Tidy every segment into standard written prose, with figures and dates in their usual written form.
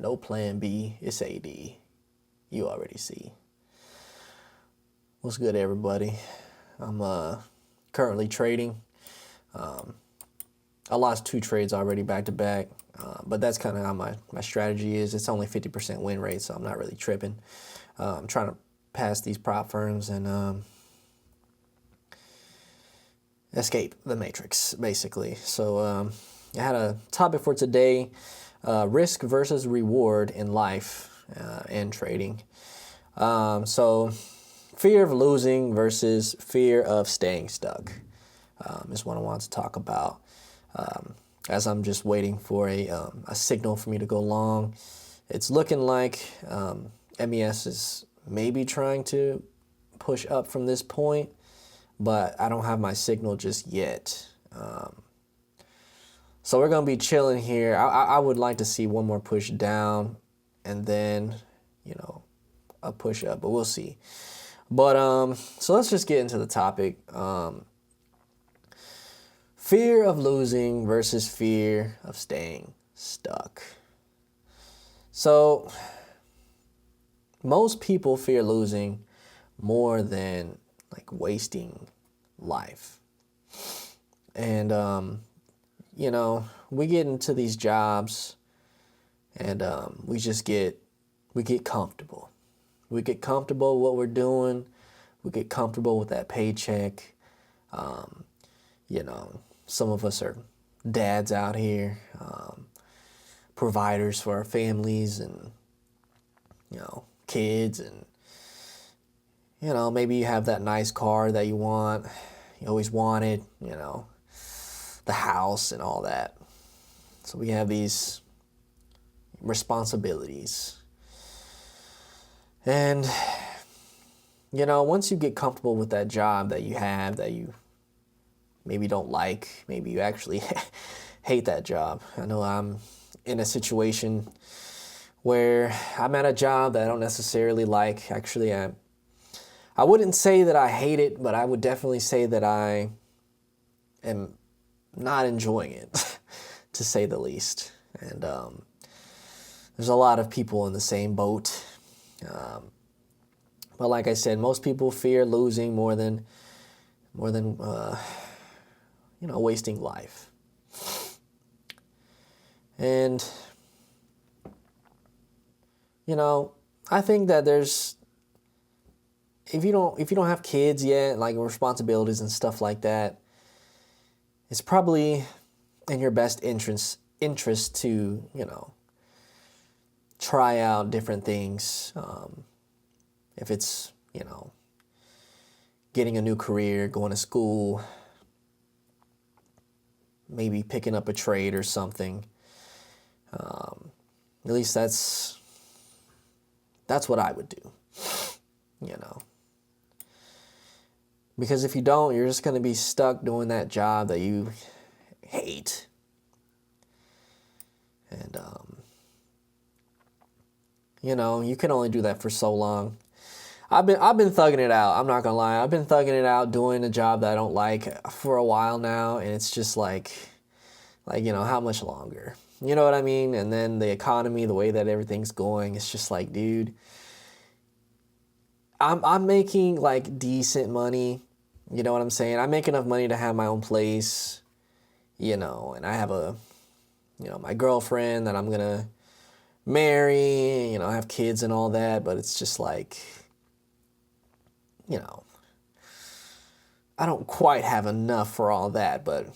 No plan B. It's AD. You already see. What's good, everybody? I'm currently trading. I lost 2 trades already back to back, but that's kind of how my strategy is. It's only 50% win rate, so I'm not really tripping. I'm trying to pass these prop firms and escape the matrix, basically. So I had a topic for today, risk versus reward in life and trading. So fear of losing versus fear of staying stuck is what I want to talk about. As I'm just waiting for a signal for me to go long. It's looking like MES is maybe trying to push up from this point, but I don't have my signal just yet. So we're going to be chilling here. I would like to see one more push down and then, a push up, but we'll see. But so let's just get into the topic. Fear of losing versus fear of staying stuck. So most people fear losing more than like wasting life. And, we get into these jobs and we get comfortable. We get comfortable with what we're doing. We get comfortable with that paycheck. Some of us are dads out here, providers for our families and, kids. And, maybe you have that nice car that you want. You always wanted, the house and all that. So we have these responsibilities. And, once you get comfortable with that job that you have, that you maybe don't like, maybe you actually hate that job. I know I'm in a situation where I'm at a job that I don't necessarily like. Actually, I wouldn't say that I hate it, but I would definitely say that I am not enjoying it, to say the least. And there's a lot of people in the same boat. But like I said, most people fear losing more than wasting life. And I think that there's, if you don't have kids yet, like responsibilities and stuff like that, it's probably in your best interest to try out different things. If it's getting a new career, going to school, maybe picking up a trade or something. At least that's what I would do, Because if you don't, you're just going to be stuck doing that job that you hate. And, you can only do that for so long. I've been thugging it out. I'm not going to lie. I've been thugging it out doing a job that I don't like for a while now. And it's just like, how much longer? You know what I mean? And then the economy, the way that everything's going, it's just like, dude, I'm making like decent money. You know what I'm saying? I make enough money to have my own place, and I have my girlfriend that I'm going to marry, have kids and all that. But it's just like, I don't quite have enough for all that. But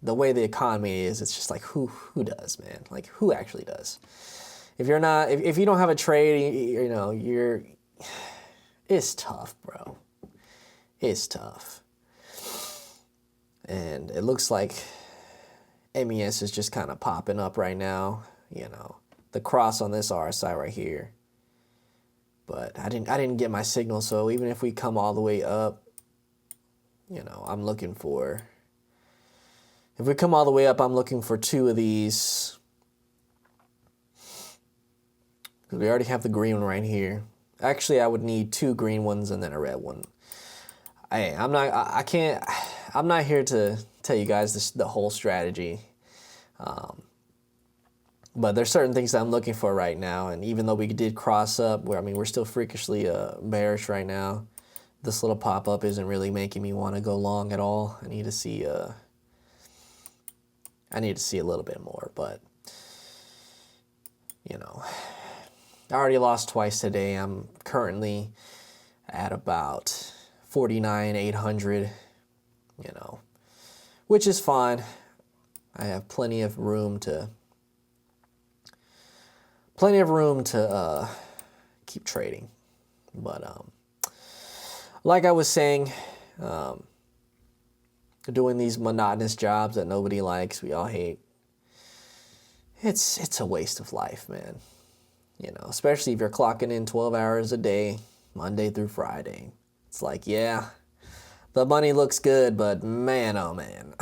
the way the economy is, it's just like, who does, man? Like, who actually does? If you're not, if you don't have a trade, it's tough, bro. It's tough. And it looks like MES is just kind of popping up right now, the cross on this RSI right here. But I didn't get my signal, so even if we come all the way up, I'm looking for, if we come all the way up, I'm looking for 2 of these. Because we already have the green one right here. Actually, I would need 2 green ones and then a red one. I'm not here to tell you guys the whole strategy. But there's certain things that I'm looking for right now, and even though we did cross up, we're still freakishly bearish right now. This little pop-up isn't really making me want to go long at all. I need to see a little bit more, but you know, I already lost twice today. I'm currently at about 49,800, you know, which is fine. I have plenty of room to keep trading. But like I was saying, doing these monotonous jobs that nobody likes, we all hate, it's a waste of life, man. You know, especially if you're clocking in 12 hours a day, Monday through Friday. It's like, yeah, the money looks good, but man, oh man,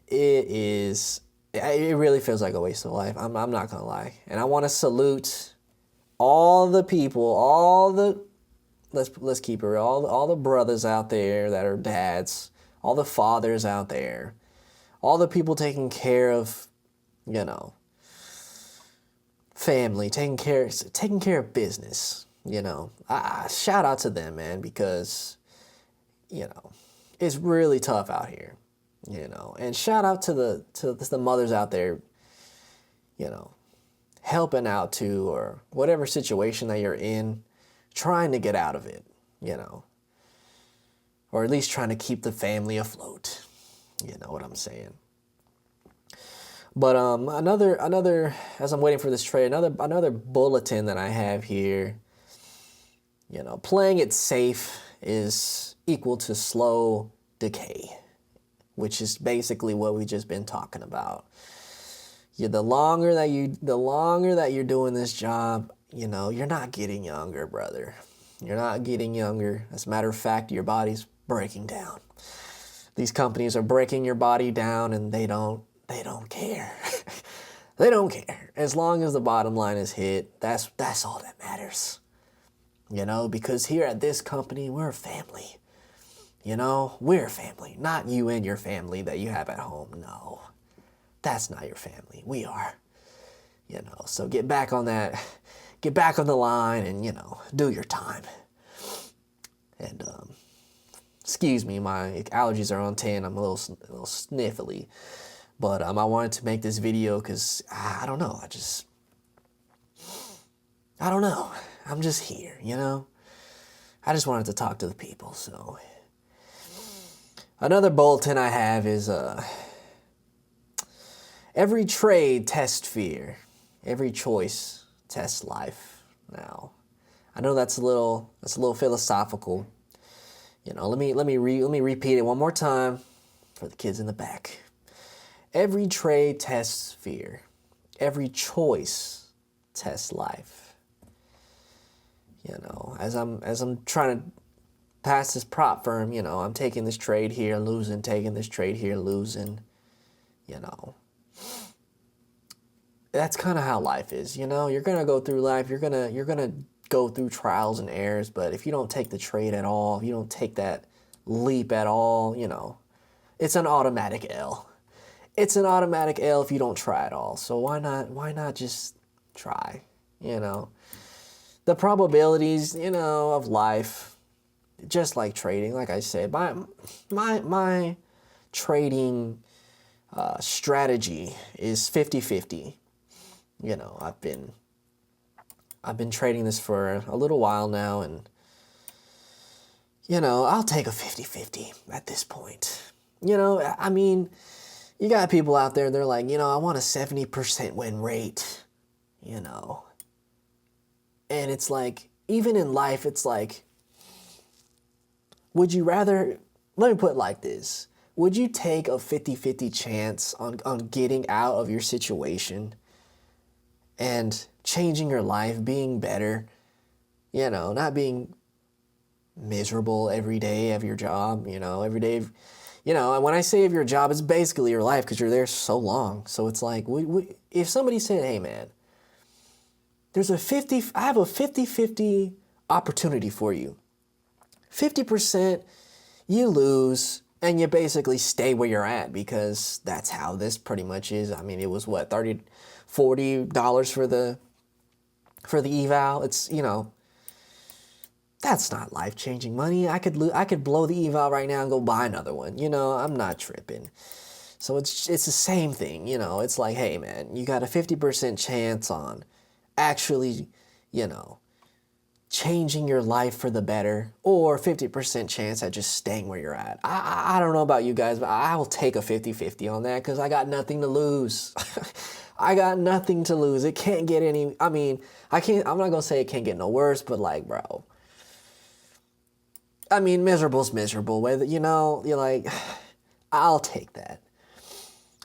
it really feels like a waste of life. I'm not gonna lie. And I want to salute all the people, let's keep it real, all the brothers out there that are dads, all the fathers out there, all the people taking care of, you know, family, taking care of business, you know. Shout out to them, man, because, you know, it's really tough out here, you know. And shout out to the mothers out there, you know, helping out too, or whatever situation that you're in, trying to get out of it, you know, or at least trying to keep the family afloat. You know what I'm saying? But another as I'm waiting for this trade, another bulletin that I have here, you know, playing it safe is equal to slow decay, which is basically what we just been talking about. The longer that you're doing this job, you know, you're not getting younger, brother. You're not getting younger. As a matter of fact, your body's breaking down. These companies are breaking your body down, and they don't care. They don't care. As long as the bottom line is hit, that's all that matters. You know, because here at this company, we're a family. You know, we're a family, not you and your family that you have at home. No, that's not your family. We are. You know, so get back on that. Get back on the line and, you know, do your time. And excuse me, my allergies are on 10. I'm a little sniffly. But I wanted to make this video because, I don't know. I don't know. I'm just here, you know. I just wanted to talk to the people. So another bulletin I have is every trade tests fear. Every choice tests life. Now, I know that's a little philosophical. You know, let me repeat it one more time for the kids in the back. Every trade tests fear. Every choice tests life. You know, as I'm trying to pass this prop firm, you know, I'm taking this trade here, losing, taking this trade here, losing. You know, that's kind of how life is. You know, you're gonna go through life. You're gonna go through trials and errors. But if you don't take the trade at all, if you don't take that leap at all, you know, it's an automatic L. It's an automatic L if you don't try at all. So why not just try? You know, the probabilities, you know, of life, just like trading, like I said, my trading strategy is 50-50. You know, I've been trading this for a little while now, and you know, I'll take a 50-50 at this point. You know, I mean, you got people out there, they're like, you know, I want a 70% win rate, you know. And it's like, even in life, it's like, would you rather, let me put it like this. Would you take a 50-50 chance on getting out of your situation and changing your life, being better, you know, not being miserable every day of your job, you know, every day of, you know, and when I say of your job, it's basically your life because you're there so long. So it's like, if somebody said, hey, man, I have a 50-50 opportunity for you. 50% you lose and you basically stay where you're at because that's how this pretty much is. I mean, it was what, $40 for the eval. It's, you know, that's not life-changing money. I could blow the eval right now and go buy another one. You know, I'm not tripping. So it's the same thing, you know. It's like, hey man, you got a 50% chance on actually, you know, changing your life for the better, or 50% chance at just staying where you're at. I don't know about you guys, but I will take a 50-50 on that because I got nothing to lose. I got nothing to lose. It can't get any, I mean, I'm not going to say it can't get no worse, but like, bro, I mean, miserable's miserable. Whether, you know, you're like, I'll take that.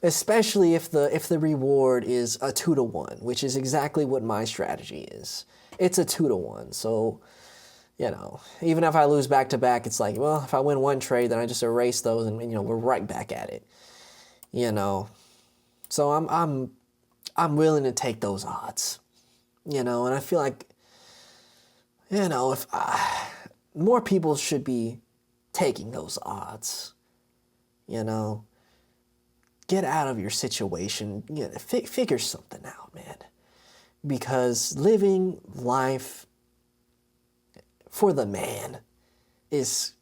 Especially if the reward is a 2-to-1, which is exactly what my strategy is. It's a 2-to-1. So, you know, even if I lose back to back, it's like, well, if I win one trade, then I just erase those and, you know, we're right back at it. You know. So I'm willing to take those odds. You know, and I feel like, you know, if more people should be taking those odds. You know, get out of your situation. You know, figure something out, man. Because living life for the man is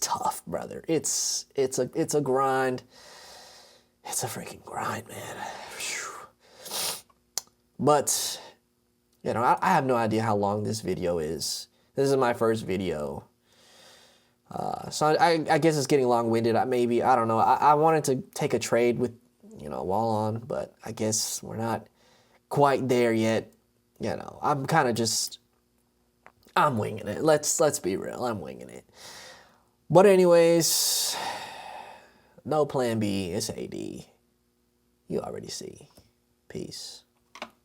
tough, brother. It's a grind. It's a freaking grind, man. Whew. But, you know, I have no idea how long this video is. This is my first video. So I guess it's getting long-winded. Maybe, I don't know. I wanted to take a trade with, you know, Wallon, but I guess we're not quite there yet. You know, I'm kind of just, I'm winging it. Let's be real. I'm winging it. But anyways, no plan B. It's AD. You already see. Peace.